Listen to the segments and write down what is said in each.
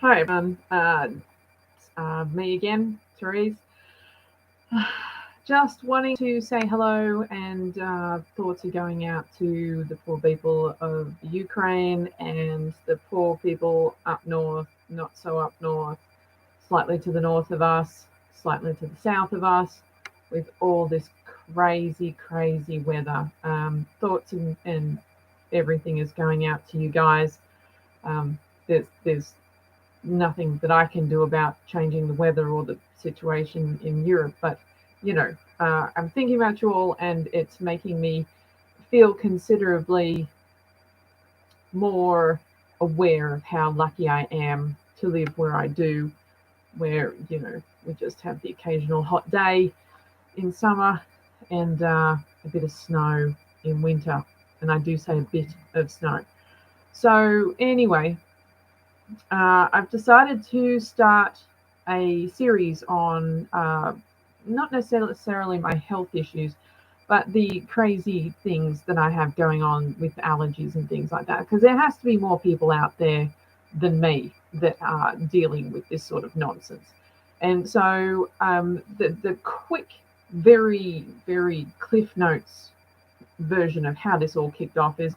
Hi, everyone. Me again, Therese. Just wanting to say hello, and thoughts are going out to the poor people of Ukraine and the poor people up north, not so up north, slightly to the north of us, slightly to the south of us, with all this crazy, crazy weather. Thoughts and everything is going out to you guys. There's nothing that I can do about changing the weather or the situation in Europe, but I'm thinking about you all, and it's making me feel considerably more aware of how lucky I am to live where I do, where we just have the occasional hot day in summer and a bit of snow in winter, and I do say a bit of snow. So anyway, I've decided to start a series on not necessarily my health issues, but the crazy things that I have going on with allergies and things like that, because there has to be more people out there than me that are dealing with this sort of nonsense. And so the quick, very, very Cliff Notes version of how this all kicked off is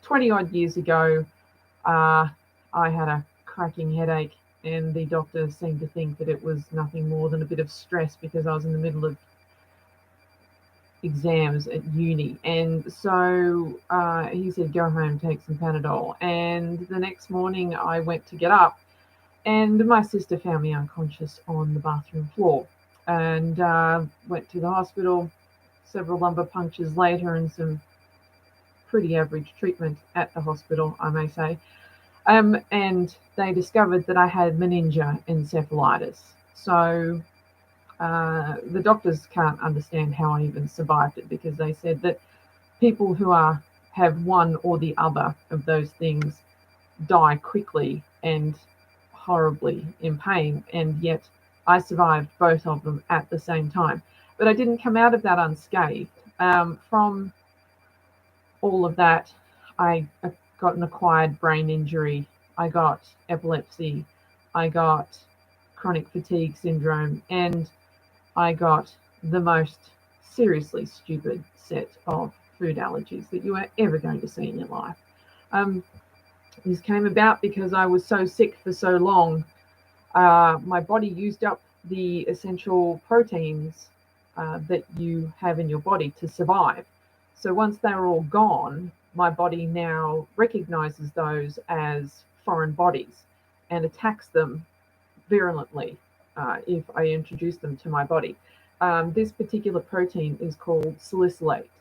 20 odd years ago. I had a cracking headache, and the doctor seemed to think that it was nothing more than a bit of stress because I was in the middle of exams at uni. And so he said, go home, take some Panadol. And the next morning I went to get up, and my sister found me unconscious on the bathroom floor, and went to the hospital. Several lumbar punctures later and some pretty average treatment at the hospital, I may say. And they discovered that I had meningoencephalitis. So the doctors can't understand how I even survived it, because they said that people who have one or the other of those things die quickly and horribly in pain, and yet I survived both of them at the same time. But I didn't come out of that unscathed. From all of that, I got an acquired brain injury, I got epilepsy, I got chronic fatigue syndrome, and I got the most seriously stupid set of food allergies that you are ever going to see in your life. This came about because I was so sick for so long. My body used up the essential proteins that you have in your body to survive. So once they were all gone, my body now recognizes those as foreign bodies and attacks them virulently if I introduce them to my body. This particular protein is called salicylate.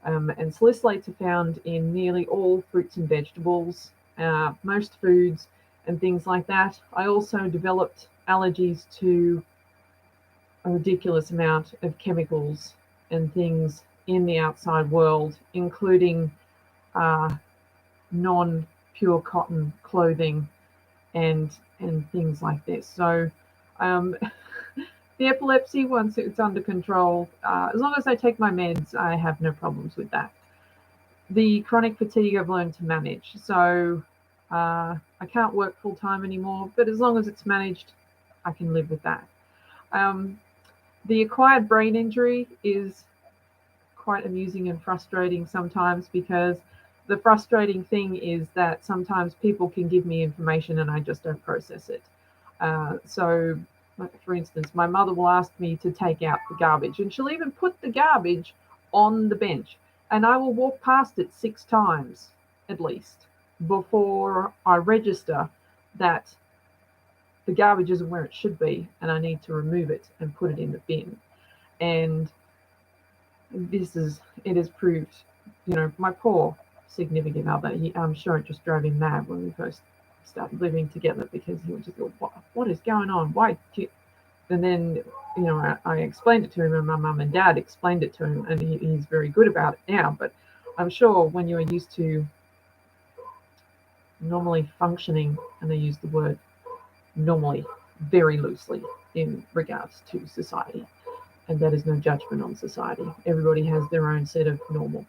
And salicylates are found in nearly all fruits and vegetables, most foods and things like that. I also developed allergies to a ridiculous amount of chemicals and things in the outside world, including non-pure cotton clothing and things like this. So the epilepsy, once it's under control, as long as I take my meds, I have no problems with that. The chronic fatigue I've learned to manage. So I can't work full time anymore, but as long as it's managed, I can live with that. The acquired brain injury is quite amusing and frustrating sometimes, because the frustrating thing is that sometimes people can give me information and I just don't process it. So, for instance, my mother will ask me to take out the garbage, and she'll even put the garbage on the bench, and I will walk past it 6 times at least before I register that the garbage isn't where it should be and I need to remove it and put it in the bin. And it has proved, my poor significant other, I'm sure it just drove him mad when we first started living together, because he would just go, what is going on? Why do you? And then, I explained it to him, and my mum and dad explained it to him, and he's very good about it now. But I'm sure when you're used to normally functioning, and they use the word normally very loosely in regards to society, and that is no judgment on society. Everybody has their own set of normal.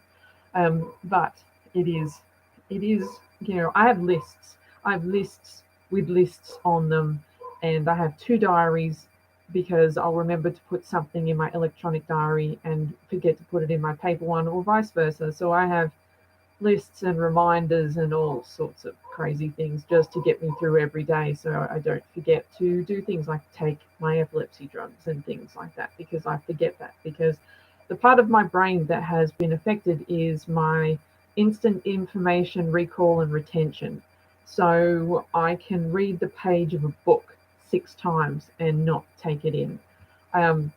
But it is, I have lists with lists on them. And I have 2 diaries because I'll remember to put something in my electronic diary and forget to put it in my paper one, or vice versa. So I have lists and reminders and all sorts of crazy things just to get me through every day, so I don't forget to do things like take my epilepsy drugs and things like that, because I forget that, because the part of my brain that has been affected is my instant information recall and retention. So I can read the page of a book 6 times and not take it in. Um,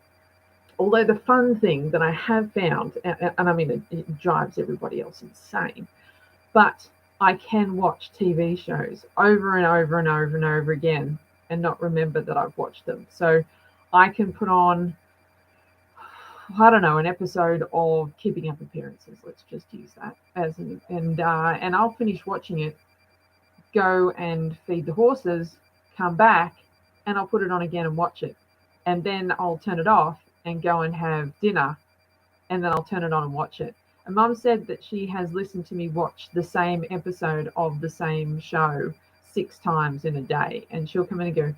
Although the fun thing that I have found, and I mean, it drives everybody else insane, but I can watch TV shows over and over and over and over again and not remember that I've watched them. So I can put on, I don't know, an episode of Keeping Up Appearances. Let's just use that as and I'll finish watching it, go and feed the horses, come back, and I'll put it on again and watch it, and then I'll turn it off and go and have dinner, and then I'll turn it on and watch it. And Mum said that she has listened to me watch the same episode of the same show 6 times in a day. And she'll come in and go,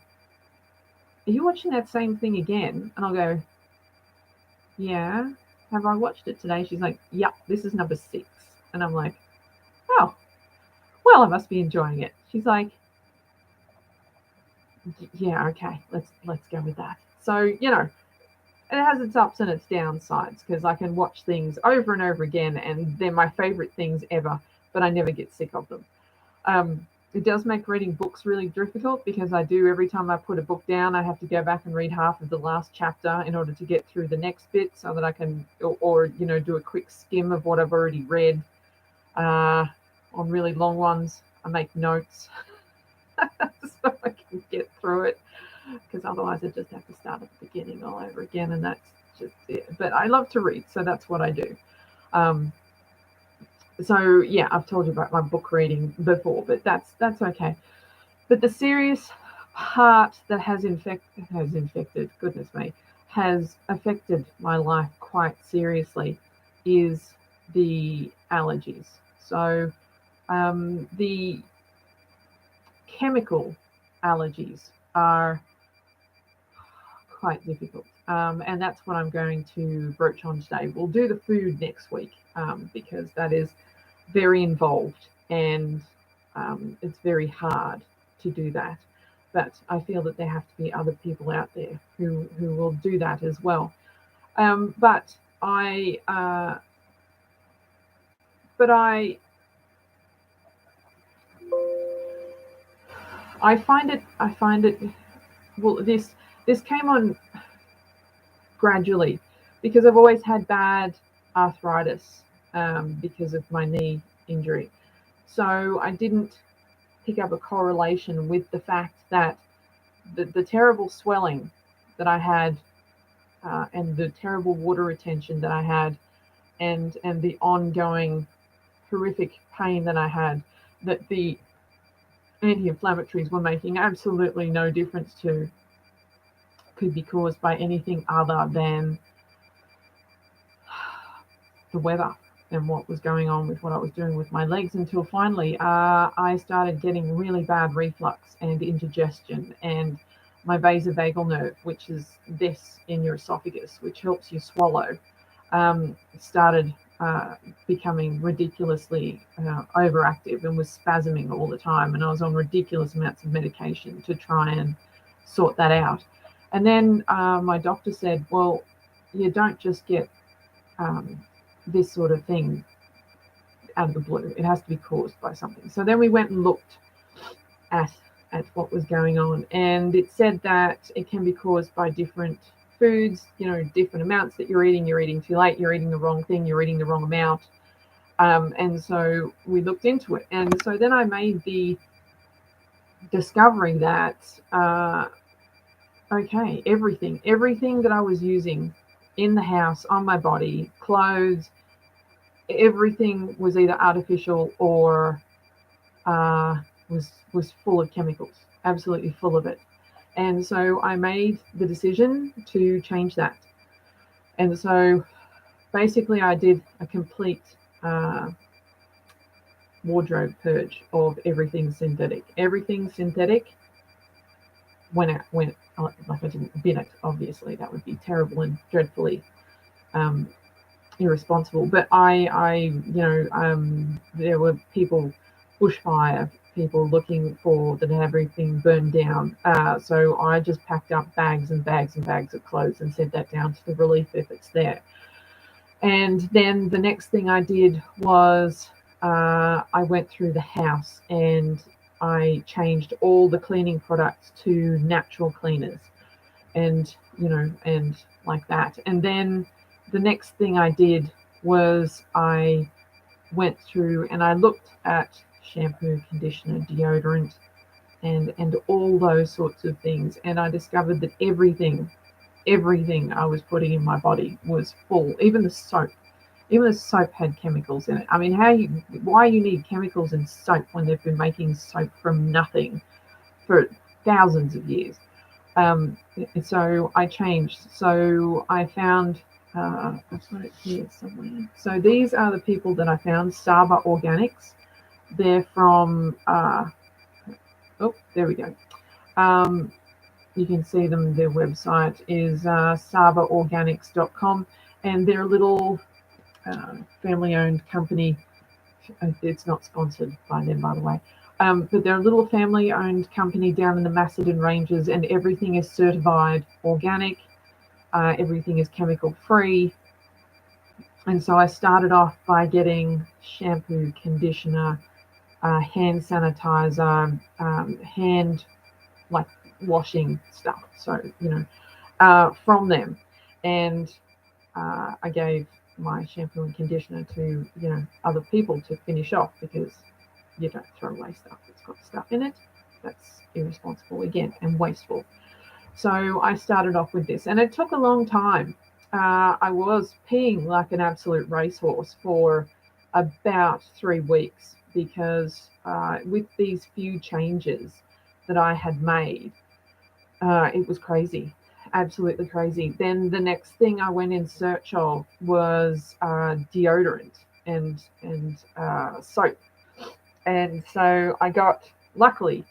"Are you watching that same thing again?" And I'll go, "Yeah. Have I watched it today?" She's like, "Yep, this is number 6." And I'm like, "Oh, well, I must be enjoying it." She's like, "Yeah, okay, let's go with that." So, it has its ups and its downsides, because I can watch things over and over again and they're my favorite things ever, but I never get sick of them. It does make reading books really difficult, because every time I put a book down, I have to go back and read half of the last chapter in order to get through the next bit, so that I can, or do a quick skim of what I've already read. On really long ones, I make notes so I can get through it, because otherwise I just have to start at the beginning all over again, and that's just it. But I love to read, so that's what I do. So yeah, I've told you about my book reading before, but that's okay. But the serious part that has affected my life quite seriously is the allergies. So the chemical allergies are quite difficult. And that's what I'm going to broach on today. We'll do the food next week, because that is very involved, and it's very hard to do that. But I feel that there have to be other people out there who will do that as well. But I find it. Well, this came on gradually, because I've always had bad arthritis, because of my knee injury. So I didn't pick up a correlation with the fact that the terrible swelling that I had, and the terrible water retention that I had, and the ongoing horrific pain that I had, that the anti-inflammatories were making absolutely no difference to, could be caused by anything other than the weather and what was going on with what I was doing with my legs, until finally I started getting really bad reflux and indigestion, and my vasovagal nerve, which is this in your esophagus, which helps you swallow, started becoming ridiculously overactive and was spasming all the time, and I was on ridiculous amounts of medication to try and sort that out. And then my doctor said, "Well, you don't just get this sort of thing out of the blue. It has to be caused by something." So then we went and looked at what was going on, and it said that it can be caused by different foods, different amounts that you're eating too late, you're eating the wrong thing, you're eating the wrong amount. And so we looked into it. And so then I made the discovery that, okay, everything that I was using in the house, on my body, clothes, everything was either artificial or was full of chemicals, absolutely full of it. And so I made the decision to change that. And so basically I did a complete wardrobe purge of everything synthetic. Everything synthetic went like I didn't bin it, obviously. That would be terrible and dreadfully irresponsible. But there were people, bushfire, people looking for that have everything burned down. So I just packed up bags and bags and bags of clothes and sent that down to the relief efforts there. And then the next thing I did was I went through the house and I changed all the cleaning products to natural cleaners, and and like that. And then the next thing I did was I went through and I looked at shampoo, conditioner, deodorant, and all those sorts of things, and I discovered that everything I was putting in my body was full. Even the soap had chemicals in it. I mean, why you need chemicals in soap when they've been making soap from nothing for thousands of years? So I changed. So I found, I've got it here somewhere. So these are the people that I found, Saba Organics. They're from, there we go. You can see them. Their website is sabaorganics.com, and they're a little family-owned company. It's not sponsored by them, by the way. But they're a little family-owned company down in the Macedon Ranges, and everything is certified organic. Everything is chemical-free. And so I started off by getting shampoo, conditioner, hand sanitizer, hand washing stuff. So from them, and I gave my shampoo and conditioner to other people to finish off, because you don't throw away stuff that's got stuff in it. That's irresponsible again and wasteful. So I started off with this, and it took a long time. I was peeing like an absolute racehorse for about 3 weeks, because with these few changes that I had made, it was crazy, absolutely crazy. Then the next thing I went in search of was deodorant and soap. And so I got, luckily,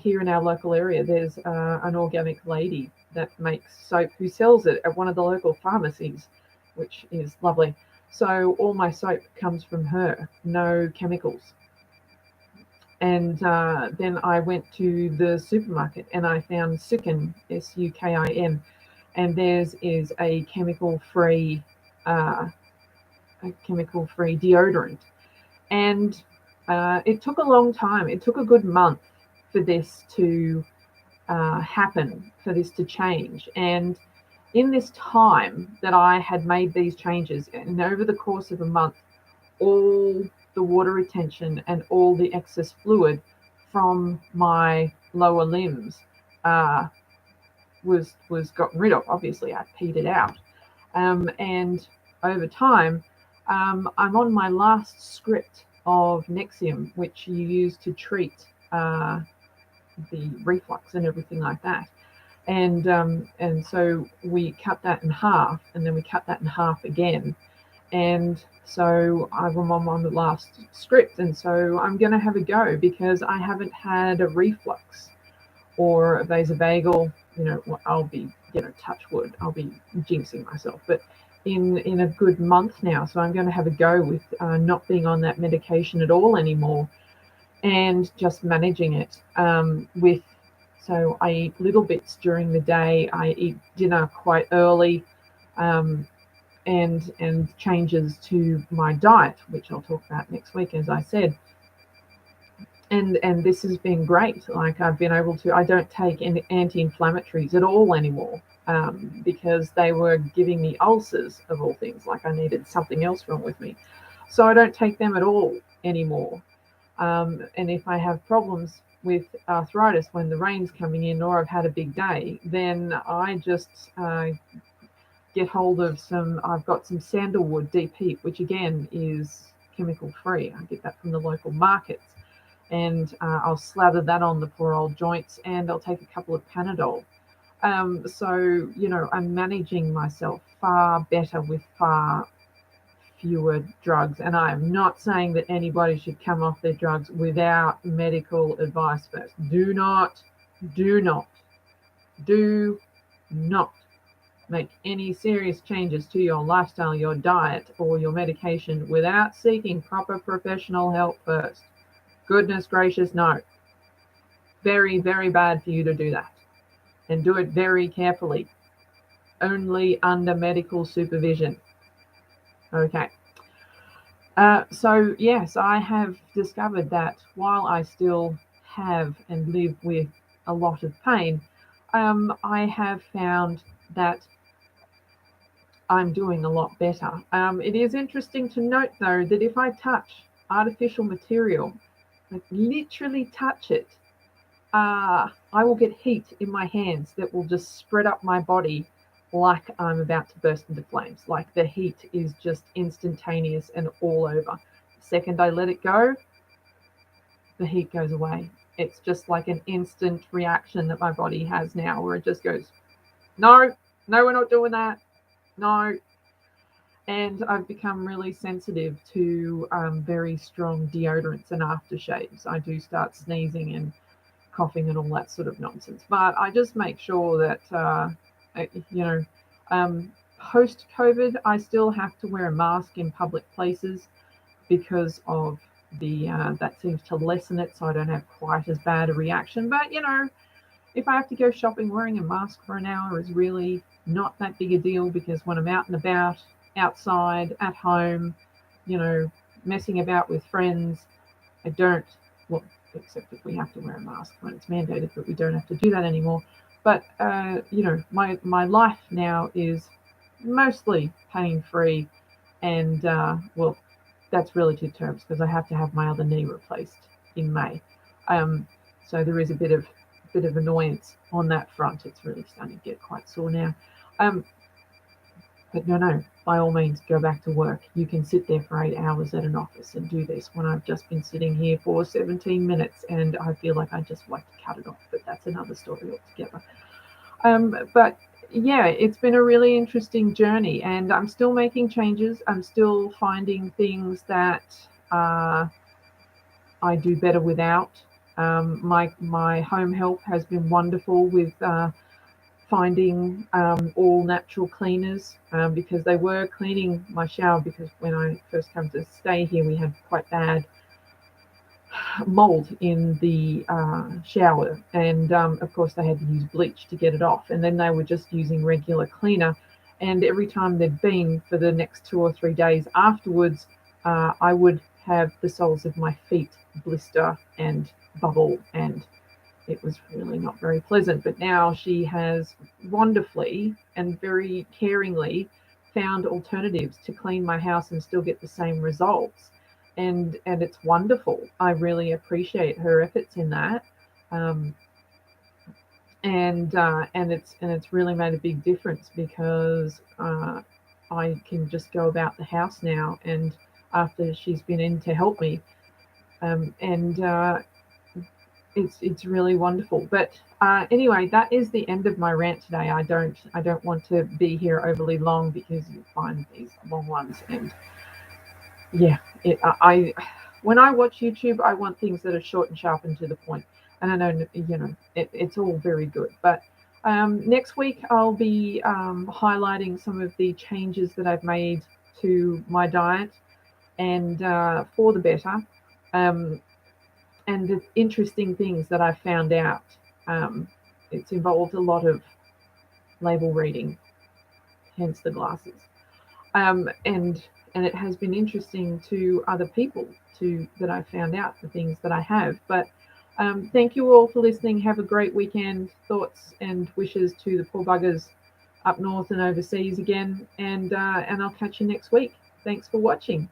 here in our local area, there's an organic lady that makes soap who sells it at one of the local pharmacies, which is lovely. So all my soap comes from her, no chemicals. And then I went to the supermarket and I found Sukin, Sukin, and theirs is a chemical-free deodorant. And it took a long time. It took a good month for this to happen, for this to change. And in this time that I had made these changes, and over the course of a month, all the water retention and all the excess fluid from my lower limbs was gotten rid of. Obviously, I peed it out. And over time, I'm on my last script of Nexium, which you use to treat the reflux and everything like that. And so we cut that in half, and then we cut that in half again. And so I'm on the last script, and so I'm going to have a go, because I haven't had a reflux or a vasovagal. I'll be, touch wood, I'll be jinxing myself, but in a good month now. So I'm going to have a go with not being on that medication at all anymore, and just managing it so I eat little bits during the day. I eat dinner quite early, and changes to my diet, which I'll talk about next week, as I said. And this has been great. Like, I've been able to, I don't take any anti-inflammatories at all anymore, because they were giving me ulcers, of all things. Like, I needed something else wrong with me. So I don't take them at all anymore. And if I have problems with arthritis when the rain's coming in, or I've had a big day, then I just get hold of I've got some sandalwood deep heat, which again is chemical free. I get that from the local markets, and I'll slather that on the poor old joints, and I'll take a couple of Panadol. So I'm managing myself far better with far fewer drugs. And I am not saying that anybody should come off their drugs without medical advice first. Do not make any serious changes to your lifestyle, your diet, or your medication without seeking proper professional help first. Goodness gracious, no. Very, very bad for you to do that. And do it very carefully. Only under medical supervision. Okay. So yes, I have discovered that while I still have and live with a lot of pain, I have found that I'm doing a lot better. It is interesting to note, though, that if I touch artificial material, like literally touch it, I will get heat in my hands that will just spread up my body like I'm about to burst into flames. Like the heat is just instantaneous and all over. The second I let it go, the heat goes away. It's just like an instant reaction that my body has now where it just goes, no, we're not doing that. No. And I've become really sensitive to very strong deodorants and aftershaves. I do start sneezing and coughing and all that sort of nonsense. But I just make sure that, post-COVID, I still have to wear a mask in public places because of that seems to lessen it, so I don't have quite as bad a reaction. But, if I have to go shopping, wearing a mask for an hour is really not that big a deal, because when I'm out and about, outside, at home, messing about with friends, I don't, well, except if we have to wear a mask when it's mandated, but we don't have to do that anymore. But, my life now is mostly pain-free, and, that's relative terms, because I have to have my other knee replaced in May. So there is a bit of annoyance on that front. It's really starting to get quite sore now. But no, by all means, go back to work. You can sit there for 8 hours at an office and do this when I've just been sitting here for 17 minutes and I feel like I just like to cut it off, but that's another story altogether. But yeah, it's been a really interesting journey, and I'm still making changes. I'm still finding things that I do better without. My home help has been wonderful with finding all natural cleaners, because they were cleaning my shower, because when I first came to stay here, we had quite bad mold in the shower, and of course they had to use bleach to get it off, and then they were just using regular cleaner, and every time they'd been for the next 2 or 3 days afterwards, I would have the soles of my feet blister and bubble, and it was really not very pleasant. But now she has wonderfully and very caringly found alternatives to clean my house and still get the same results. And it's wonderful. I really appreciate her efforts in that. And it's really made a big difference, because I can just go about the house now, and after she's been in to help me, it's really wonderful. But anyway, that is the end of my rant today. I don't want to be here overly long, because you find these long ones, and yeah, when I watch YouTube, I want things that are short and sharp and to the point. And I know, it's all very good. But next week, I'll be highlighting some of the changes that I've made to my diet, and for the better, and the interesting things that I've found out. It's involved a lot of label reading, hence the glasses. And it has been interesting to other people that I found out the things that I have. But thank you all for listening. Have a great weekend. Thoughts and wishes to the poor buggers up north and overseas again. And I'll catch you next week. Thanks for watching.